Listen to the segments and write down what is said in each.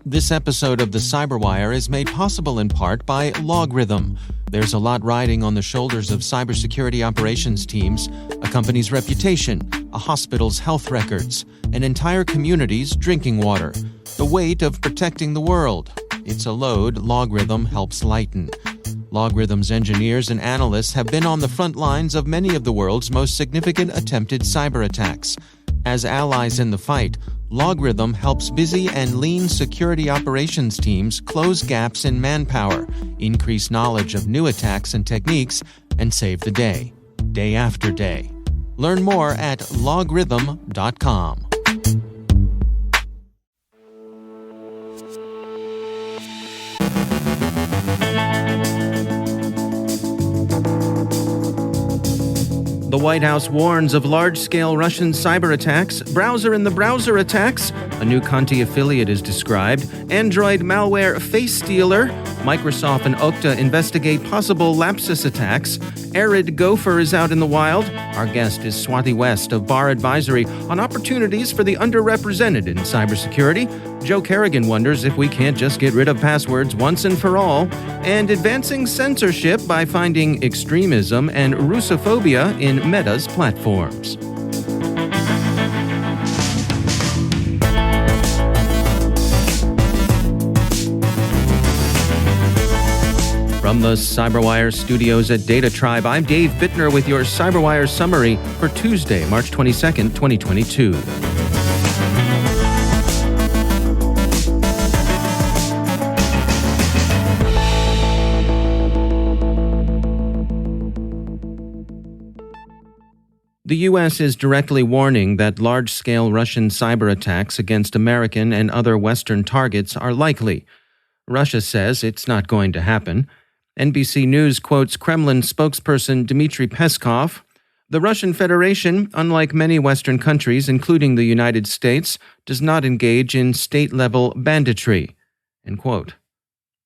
This episode of the CyberWire is made possible in part by Logarithm. There's a lot riding on the shoulders of cybersecurity operations teams, a company's reputation, a hospital's health records, an entire community's drinking water, the weight of protecting the world. It's a load Logarithm helps lighten. Logarithm's engineers and analysts have been on the front lines of many of the world's most significant attempted cyber attacks. As allies in the fight, Logarithm helps busy and lean security operations teams close gaps in manpower, increase knowledge of new attacks and techniques, and save the day, day after day. Learn more at logarithm.com. The White House warns of large-scale Russian cyber attacks, browser in the browser attacks, a new Conti affiliate is described, Android malware face stealer, Microsoft and Okta investigate possible lapsus attacks, Arid gopher is out in the wild. Our guest is Swati West of Bar Advisory on opportunities for the underrepresented in cybersecurity. Joe Kerrigan wonders if we can't just get rid of passwords once and for all, and advancing censorship by finding extremism and Russophobia in Meta's platforms. From the CyberWire studios at Data Tribe, I'm Dave Bittner with your CyberWire summary for Tuesday, March 22nd, 2022. The U.S. is directly warning that large-scale Russian cyber attacks against American and other Western targets are likely. Russia says it's not going to happen. NBC News quotes Kremlin spokesperson Dmitry Peskov. The Russian Federation, unlike many Western countries, including the United States, does not engage in state-level banditry. End quote.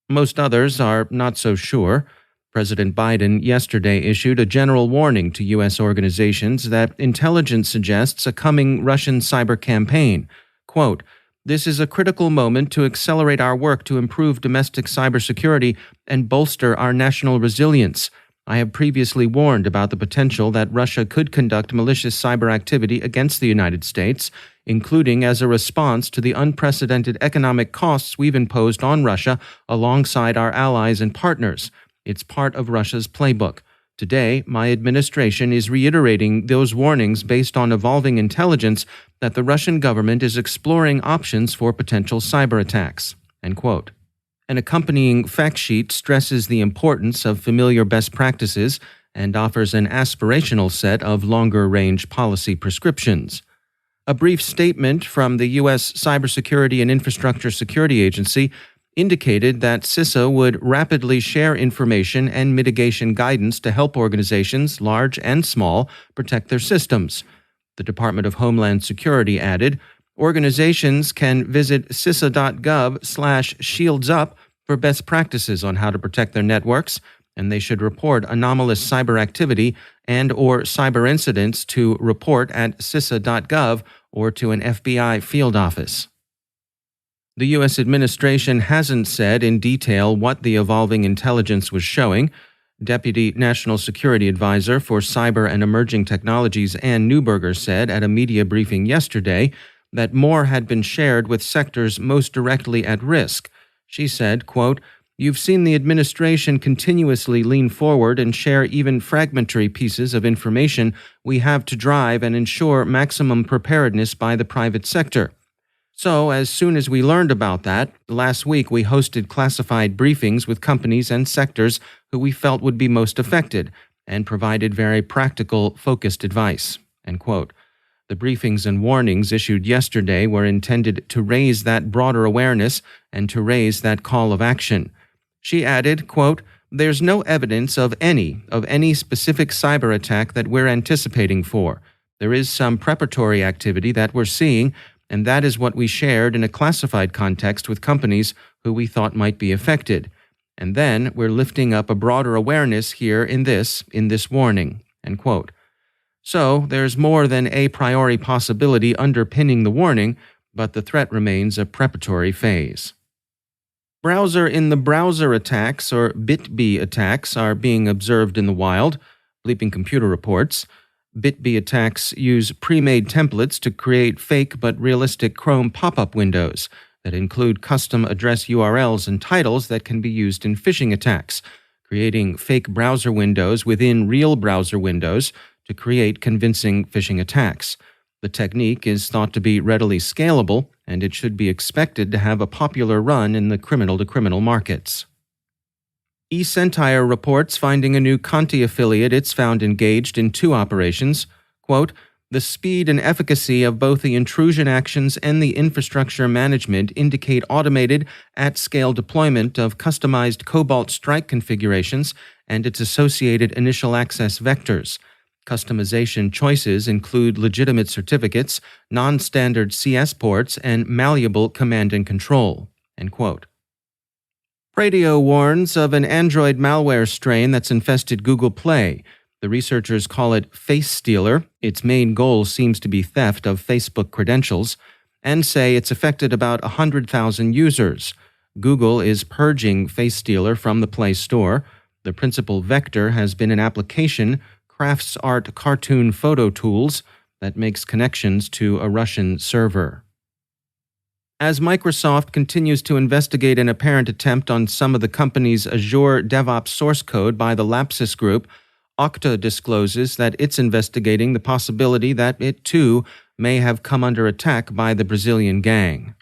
Most others are not so sure. President Biden yesterday issued a general warning to U.S. organizations that intelligence suggests a coming Russian cyber campaign. Quote, "This is a critical moment to accelerate our work to improve domestic cybersecurity and bolster our national resilience. I have previously warned about the potential that Russia could conduct malicious cyber activity against the United States, including as a response to the unprecedented economic costs we've imposed on Russia alongside our allies and partners. It's part of Russia's playbook. Today, my administration is reiterating those warnings based on evolving intelligence that the Russian government is exploring options for potential cyber attacks." End quote. An accompanying fact sheet stresses the importance of familiar best practices and offers an aspirational set of longer-range policy prescriptions. A brief statement from the U.S. Cybersecurity and Infrastructure Security Agency indicated that CISA would rapidly share information and mitigation guidance to help organizations, large and small, protect their systems. The Department of Homeland Security added, organizations can visit cisa.gov/shieldsup for best practices on how to protect their networks, and they should report anomalous cyber activity and or cyber incidents to report at cisa.gov or to an FBI field office. The U.S. administration hasn't said in detail what the evolving intelligence was showing. Deputy National Security Advisor for Cyber and Emerging Technologies Ann Neuberger said at a media briefing yesterday that more had been shared with sectors most directly at risk. She said, quote, "You've seen the administration continuously lean forward and share even fragmentary pieces of information we have to drive and ensure maximum preparedness by the private sector. So, as soon as we learned about that, last week we hosted classified briefings with companies and sectors who we felt would be most affected and provided very practical, focused advice." End quote. The briefings and warnings issued yesterday were intended to raise that broader awareness and to raise that call of action. She added, quote, "There's no evidence of any specific cyber attack that we're anticipating for. There is some preparatory activity that we're seeing, and that is what we shared in a classified context with companies who we thought might be affected. And then we're lifting up a broader awareness here in this warning." End quote. So there's more than a priori possibility underpinning the warning, but the threat remains a preparatory phase. Browser-in-the-browser attacks, or BITB attacks, are being observed in the wild, BleepingComputer reports. BITB attacks use pre-made templates to create fake but realistic Chrome pop-up windows that include custom address URLs and titles that can be used in phishing attacks, creating fake browser windows within real browser windows to create convincing phishing attacks. The technique is thought to be readily scalable, and it should be expected to have a popular run in the criminal-to-criminal markets. eSentire reports finding a new Conti affiliate it's found engaged in two operations. Quote, "The speed and efficacy of both the intrusion actions and the infrastructure management indicate automated, at-scale deployment of customized Cobalt Strike configurations and its associated initial access vectors. Customization choices include legitimate certificates, non-standard CS ports, and malleable command and control." End quote. Radio warns of an Android malware strain that's infested Google Play. The researchers call it Face Stealer. Its main goal seems to be theft of Facebook credentials, and say it's affected about 100,000 users. Google is purging Face Stealer from the Play Store. The principal vector has been an application, Crafts Art Cartoon Photo Tools, that makes connections to a Russian server. As Microsoft continues to investigate an apparent attempt on some of the company's Azure DevOps source code by the Lapsus Group, Okta discloses that it's investigating the possibility that it, too, may have come under attack by the Brazilian gang.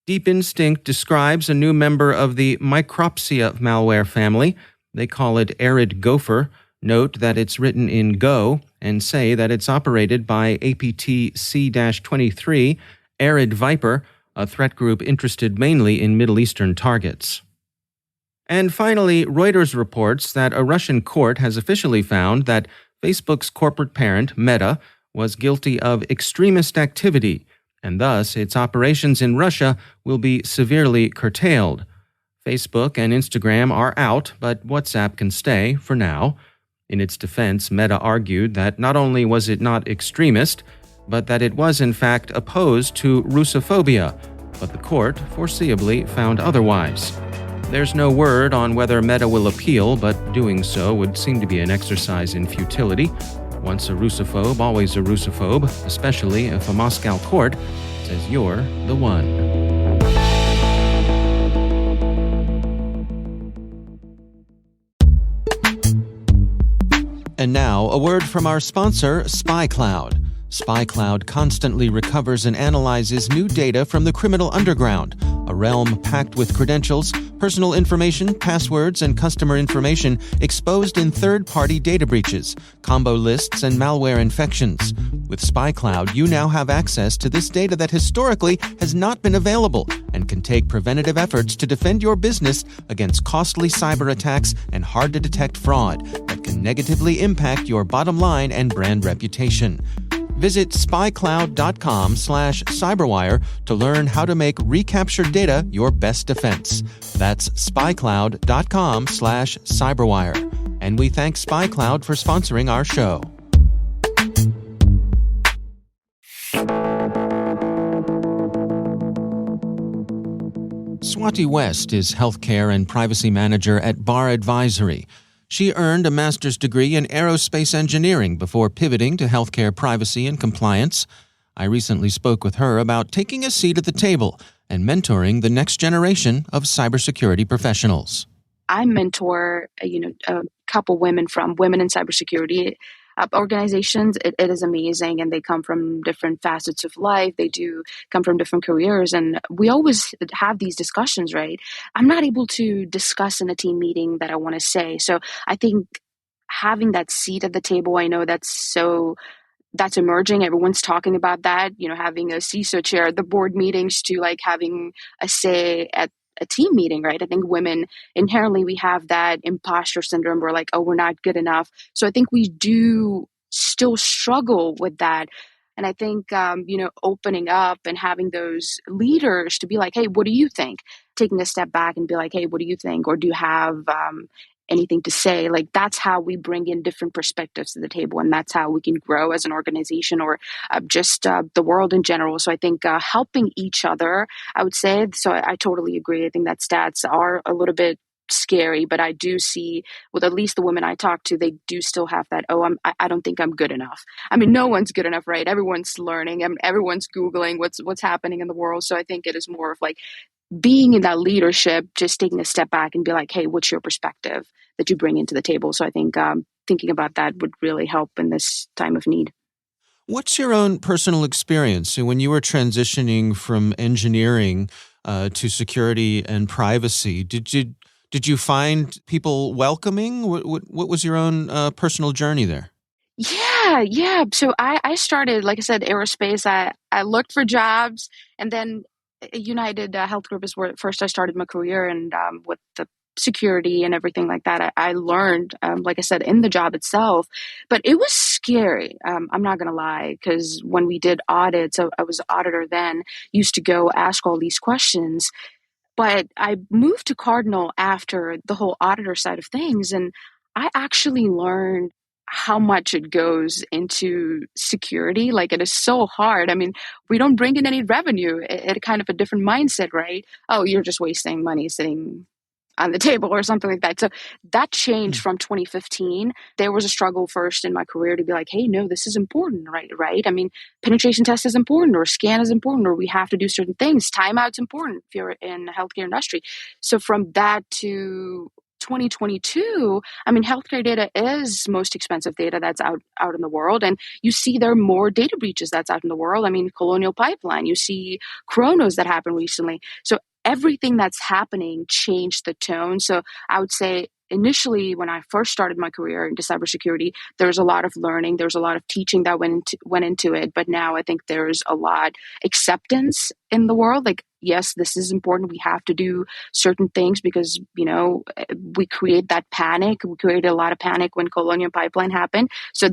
Deep Instinct describes a new member of the Micropsia malware family. They call it Arid Gopher. Note that it's written in Go, and say that it's operated by APT-C-23, Arid Viper, a threat group interested mainly in Middle Eastern targets. And finally, Reuters reports that a Russian court has officially found that Facebook's corporate parent, Meta, was guilty of extremist activity, and thus its operations in Russia will be severely curtailed. Facebook and Instagram are out, but WhatsApp can stay for now. In its defense, Meta argued that not only was it not extremist, but that it was in fact opposed to Russophobia, but the court foreseeably found otherwise. There's no word on whether Meta will appeal, but doing so would seem to be an exercise in futility. Once a Russophobe, always a Russophobe, especially if a Moscow court says you're the one. And now, a word from our sponsor, SpyCloud. SpyCloud constantly recovers and analyzes new data from the criminal underground, a realm packed with credentials, personal information, passwords, and customer information exposed in third-party data breaches, combo lists, and malware infections. With SpyCloud, you now have access to this data that historically has not been available and can take preventative efforts to defend your business against costly cyber attacks and hard-to-detect fraud that can negatively impact your bottom line and brand reputation. Visit spycloud.com/cyberwire to learn how to make recaptured data your best defense. That's spycloud.com/cyberwire. And we thank SpyCloud for sponsoring our show. Swati West is Healthcare and Privacy Manager at Bar Advisory. She earned a master's degree in aerospace engineering before pivoting to healthcare privacy and compliance. I recently spoke with her about taking a seat at the table and mentoring the next generation of cybersecurity professionals. I mentor, a couple women from Women in Cybersecurity organizations. It is amazing, and they come from different facets of life. They do come from different careers, and we always have these discussions, right? I'm not able to discuss in a team meeting that I want to say. So I think having that seat at the table, I know that's emerging. Everyone's talking about that, having a CISA chair at the board meetings to like having a say at a team meeting, right? I think women inherently, we have that imposter syndrome. We're like, oh, we're not good enough. So I think we do still struggle with that. And I think, opening up and having those leaders to be like, hey, what do you think? Taking a step back and be like, hey, what do you think? Or do you have anything to say. Like, that's how we bring in different perspectives to the table, and that's how we can grow as an organization, or just the world in general. So I think helping each other, I would say. So I totally agree. I think that stats are a little bit scary, but I do see with at least the women I talk to, they do still have that, I don't think I'm good enough. I mean, no one's good enough, right? Everyone's learning, and everyone's Googling what's happening in the world. So I think it is more of like being in that leadership, just taking a step back and be like, hey, what's your perspective that you bring into the table? So I think thinking about that would really help in this time of need. What's your own personal experience? So when you were transitioning from engineering to security and privacy, did you find people welcoming? What was your own personal journey there? Yeah. So I started, like I said, aerospace. I looked for jobs, and then United Health Group is where first I started my career, and with the security and everything like that, I learned, like I said, in the job itself. But it was scary. I'm not going to lie, because when we did audits, so I was an auditor then, used to go ask all these questions. But I moved to Cardinal after the whole auditor side of things, and I actually learned how much it goes into security. Like, it is so hard. I mean, we don't bring in any revenue. It kind of a different mindset, right? Oh, you're just wasting money sitting on the table or something like that. So that changed from 2015. There was a struggle first in my career to be like, hey, no, this is important, right? I mean, penetration test is important, or scan is important, or we have to do certain things. Timeout's important if you're in the healthcare industry. So from that to 2022, I mean, healthcare data is most expensive data that's out in the world. And you see there are more data breaches that's out in the world. I mean, Colonial Pipeline, you see Chronos that happened recently. So everything that's happening changed the tone. So I would say initially, when I first started my career into cybersecurity, there was a lot of learning. There was a lot of teaching that went into it. But now I think there's a lot acceptance in the world. Like, yes, this is important. We have to do certain things because, we create that panic. We created a lot of panic when Colonial Pipeline happened. So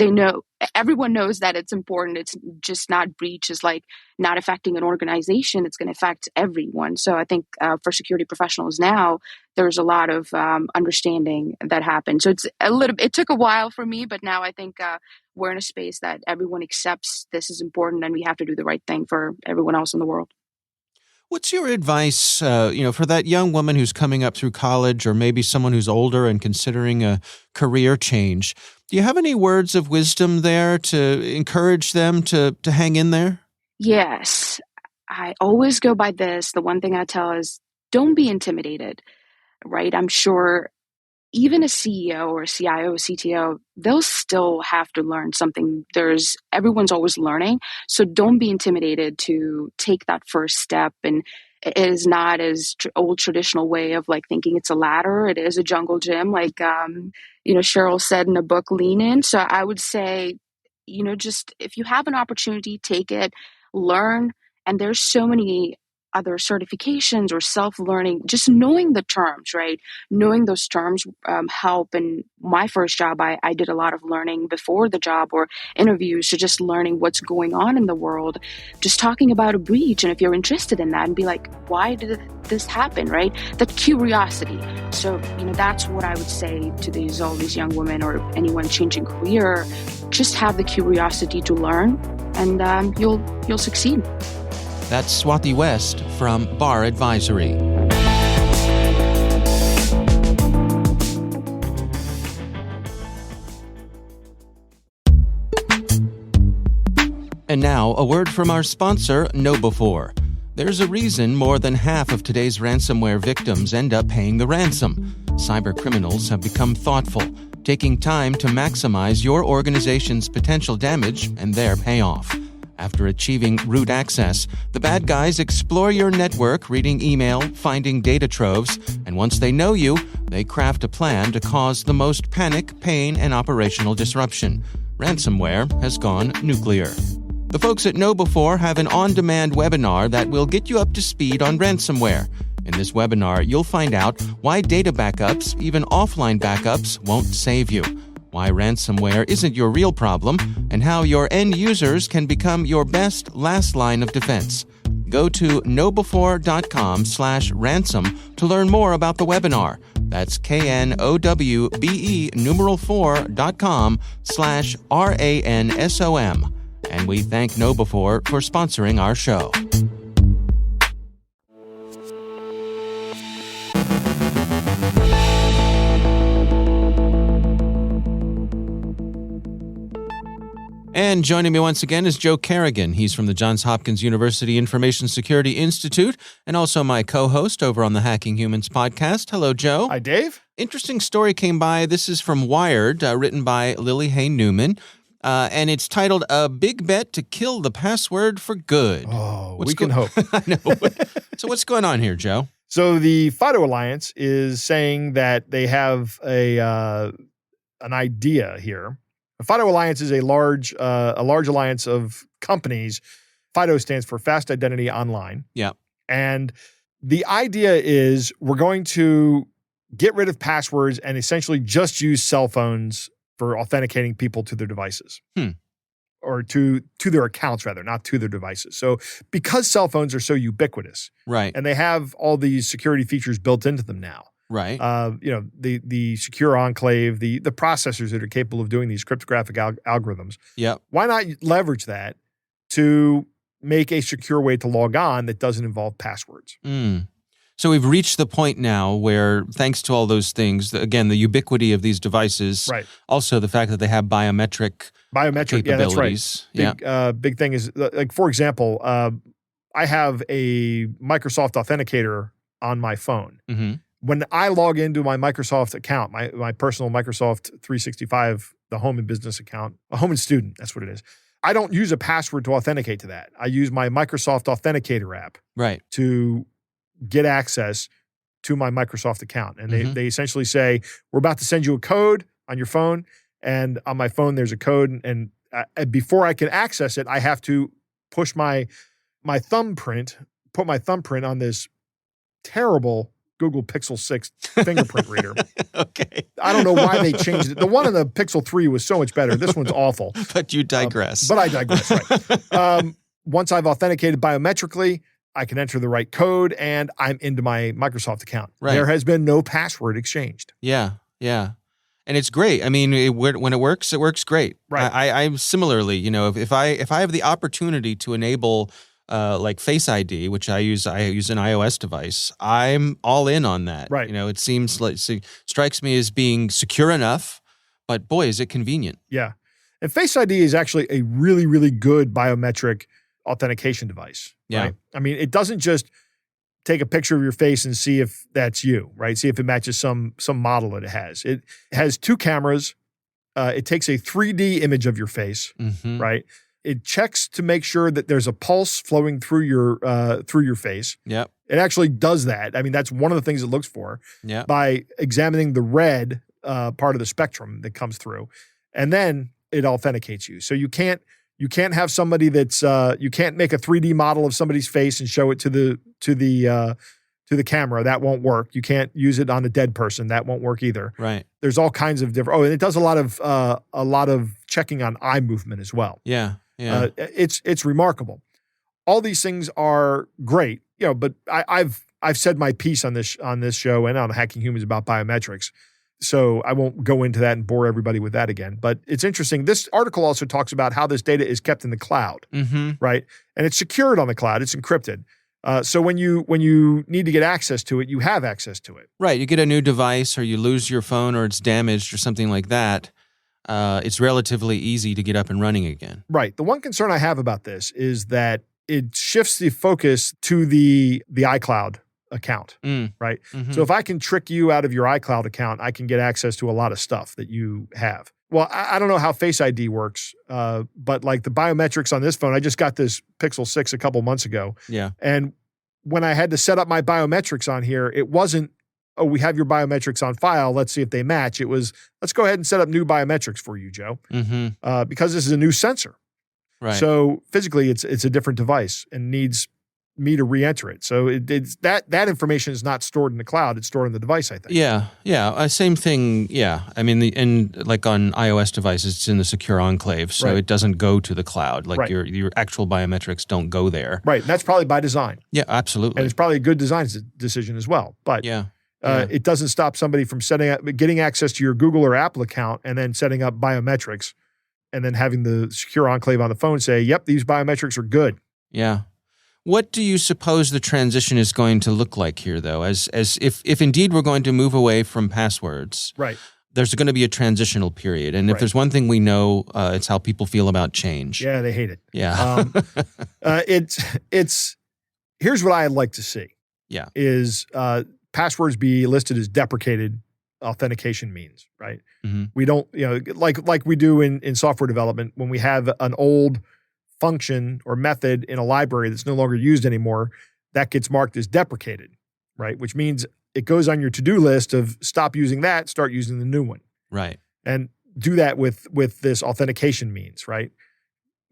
everyone knows that it's important. It's just not breach is like not affecting an organization. It's going to affect everyone. So I think for security professionals now, there's a lot of understanding that happened. So it took a while for me, but now I think we're in a space that everyone accepts this is important, and we have to do the right thing for everyone else in the world. What's your advice, for that young woman who's coming up through college, or maybe someone who's older and considering a career change? Do you have any words of wisdom there to encourage them to hang in there? Yes. I always go by this. The one thing I tell is don't be intimidated, right? I'm sure even a CEO or a CIO, CTO, they'll still have to learn something. Everyone's always learning. So don't be intimidated to take that first step. And it is not as old traditional way of like thinking it's a ladder. It is a jungle gym. Like, Cheryl said in a book, Lean In. So I would say, just if you have an opportunity, take it, learn. And there's so many other certifications or self-learning, just knowing the terms, right? Knowing those terms help. In my first job, I did a lot of learning before the job or interviews. So just learning what's going on in the world, just talking about a breach. And if you're interested in that, and be like, why did this happen, right? That curiosity. So, that's what I would say to all these young women or anyone changing career. Just have the curiosity to learn, and you'll succeed. That's Swati West from Bar Advisory. And now, a word from our sponsor, KnowBe4. There's a reason more than half of today's ransomware victims end up paying the ransom. Cybercriminals have become thoughtful, taking time to maximize your organization's potential damage and their payoff. After achieving root access, the bad guys explore your network, reading email, finding data troves, and once they know you, they craft a plan to cause the most panic, pain, and operational disruption. Ransomware has gone nuclear. The folks at KnowBe4 have an on-demand webinar that will get you up to speed on ransomware. In this webinar, you'll find out why data backups, even offline backups, won't save you, why ransomware isn't your real problem, and how your end users can become your best last line of defense. Go to knowbe4.com/ransom to learn more about the webinar. That's KNOWBE numeral 4.com/RANSOM. And we thank KnowBe4 for sponsoring our show. And joining me once again is Joe Carrigan. He's from the Johns Hopkins University Information Security Institute and also my co-host over on the Hacking Humans podcast. Hello, Joe. Hi, Dave. Interesting story came by. This is from Wired, written by Lily Hay Newman, and it's titled "A Big Bet to Kill the Password for Good." Oh, we can hope. I know. So what's going on here, Joe? So the FIDO Alliance is saying that they have an idea here. The FIDO Alliance is a large alliance of companies. FIDO stands for Fast Identity Online. Yeah. And the idea is we're going to get rid of passwords and essentially just use cell phones for authenticating people to their devices. Or to their accounts, rather, not to their devices. So because cell phones are so ubiquitous, right, and they have all these security features built into them now, right, the secure enclave, the processors that are capable of doing these cryptographic algorithms. Yep. Why not leverage that to make a secure way to log on that doesn't involve passwords? So we've reached the point now where, thanks to all those things, again, the ubiquity of these devices, right, also the fact that they have biometric capabilities. Yeah, that's right. Big thing is, like, for example, I have a Microsoft Authenticator on my phone. Mm-hmm. When I log into my Microsoft account, my personal Microsoft 365, the home and business account, a home and student, that's what it is. I don't use a password to authenticate to that. I use my Microsoft Authenticator app, right, to get access to my Microsoft account. And they essentially say, we're about to send you a code on your phone, and on my phone there's a code, and before I can access it, I have to push my thumbprint, put my thumbprint on this terrible Google Pixel 6 fingerprint reader. Okay. I don't know why they changed it. The one on the Pixel 3 was so much better. This one's awful. But you digress. But I digress, right. Once I've authenticated biometrically, I can enter the right code, and I'm into my Microsoft account. Right. There has been no password exchanged. Yeah, yeah. And it's great. I mean, when it works great. Right. I'm similarly, if I have the opportunity to enable like Face ID, which I use an iOS device, I'm all in on that. Right. It strikes me as being secure enough, but boy, is it convenient. Yeah. And Face ID is actually a really, really good biometric authentication device. Yeah. Right? I mean, it doesn't just take a picture of your face and see if that's you, right? See if it matches some model that it has. It has two cameras. It takes a 3D image of your face, right? It checks to make sure that there's a pulse flowing through your face. Yep. It actually does that. I mean, that's one of the things it looks for. Yep. By examining the red part of the spectrum that comes through, and then it authenticates you. So you can't have somebody that's you can't make a 3D model of somebody's face and show it to the camera. That won't work. You can't use it on a dead person. That won't work either. Right. There's all kinds of different. Oh, and it does a lot of checking on eye movement as well. Yeah. Yeah. It's remarkable. All these things are great, but I've said my piece on this show and on Hacking Humans about biometrics. So I won't go into that and bore everybody with that again. But it's interesting. This article also talks about how this data is kept in the cloud, right? And it's secured on the cloud. It's encrypted. So when you need to get access to it, you have access to it. Right. You get a new device, or you lose your phone, or it's damaged, or something like that. It's relatively easy to get up and running again. Right. The one concern I have about this is that it shifts the focus to the iCloud account, right? So if I can trick you out of your iCloud account, I can get access to a lot of stuff that you have. Well, I don't know how Face ID works, but like the biometrics on this phone, I just got this Pixel 6 a couple months ago. Yeah. And when I had to set up my biometrics on here, it wasn't, oh, we have your biometrics on file, let's see if they match. It was, let's go ahead and set up new biometrics for you, Joe, because this is a new sensor. Right. So physically, it's a different device and needs me to re-enter it. So it's that information is not stored in the cloud; it's stored in the device, I think. Yeah. Same thing. Yeah. I mean, like on iOS devices, it's in the secure enclave, so it doesn't go to the cloud. Like your actual biometrics don't go there. Right. And that's probably by design. Yeah, absolutely. And it's probably a good design decision as well. But yeah. It doesn't stop somebody from getting access to your Google or Apple account and then setting up biometrics and then having the secure enclave on the phone say, yep, these biometrics are good. Yeah. What do you suppose the transition is going to look like here, though? As if indeed we're going to move away from passwords, right? There's going to be a transitional period, and if there's one thing we know, it's how people feel about change. Yeah, they hate it. Yeah. It's here's what I'd like to see. Yeah, is passwords be listed as deprecated authentication means, right? Mm-hmm. We don't, like we do in software development when we have an old function or method in a library that's no longer used anymore, that gets marked as deprecated, right? Which means it goes on your to-do list of stop using that, start using the new one. Right. And do that with this authentication means, right?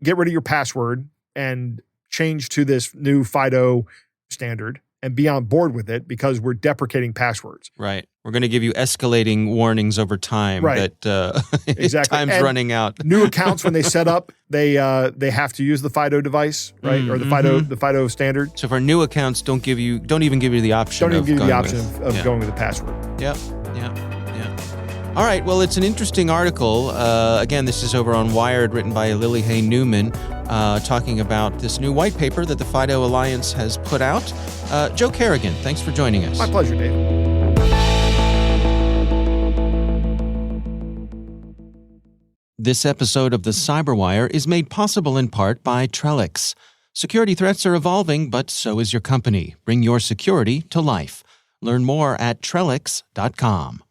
Get rid of your password and change to this new FIDO standard and be on board with it because we're deprecating passwords. Right. We're going to give you escalating warnings over time that exactly. time's and running out. New accounts, when they set up, they have to use the FIDO device, right? Or the FIDO standard. So for new accounts, don't even give you the option. Don't even give you the option of going with the password. Yep. All right. Well, it's an interesting article. Again, this is over on Wired, written by Lily Hay Newman, talking about this new white paper that the FIDO Alliance has put out. Joe Kerrigan, thanks for joining us. My pleasure, Dave. This episode of the CyberWire is made possible in part by Trellix. Security threats are evolving, but so is your company. Bring your security to life. Learn more at Trellix.com.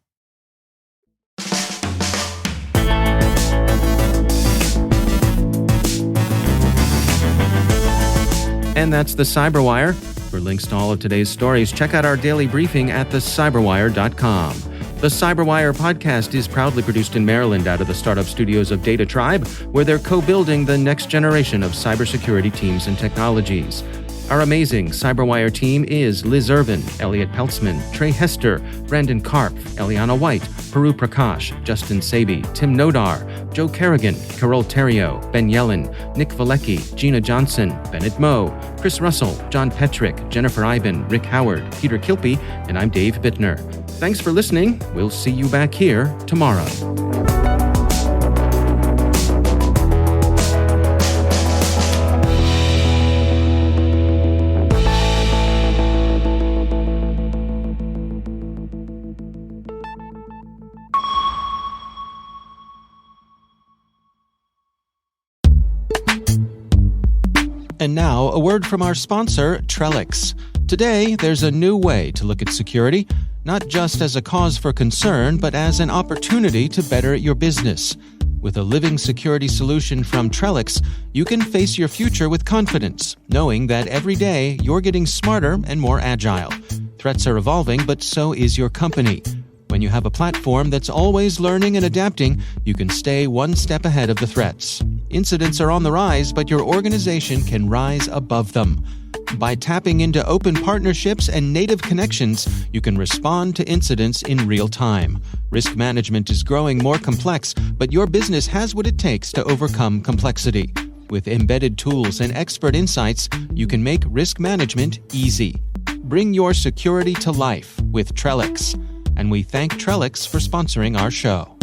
And that's the CyberWire. For links to all of today's stories, check out our daily briefing at thecyberwire.com. The CyberWire podcast is proudly produced in Maryland out of the startup studios of Data Tribe, where they're co-building the next generation of cybersecurity teams and technologies. Our amazing CyberWire team is Liz Irvin, Elliot Peltzman, Trey Hester, Brandon Karpf, Eliana White, Peru Prakash, Justin Sabi, Tim Nodar, Joe Kerrigan, Carol Terrio, Ben Yellen, Nick Valecki, Gina Johnson, Bennett Moe, Chris Russell, John Petrick, Jennifer Iben, Rick Howard, Peter Kilpie, and I'm Dave Bittner. Thanks for listening. We'll see you back here tomorrow. And now, a word from our sponsor, Trellix. Today, there's a new way to look at security, not just as a cause for concern, but as an opportunity to better your business. With a living security solution from Trellix, you can face your future with confidence, knowing that every day you're getting smarter and more agile. Threats are evolving, but so is your company. When you have a platform that's always learning and adapting, you can stay one step ahead of the threats. Incidents are on the rise, but your organization can rise above them. By tapping into open partnerships and native connections, you can respond to incidents in real time. Risk management is growing more complex, but your business has what it takes to overcome complexity. With embedded tools and expert insights, you can make risk management easy. Bring your security to life with Trellix. And we thank Trellix for sponsoring our show.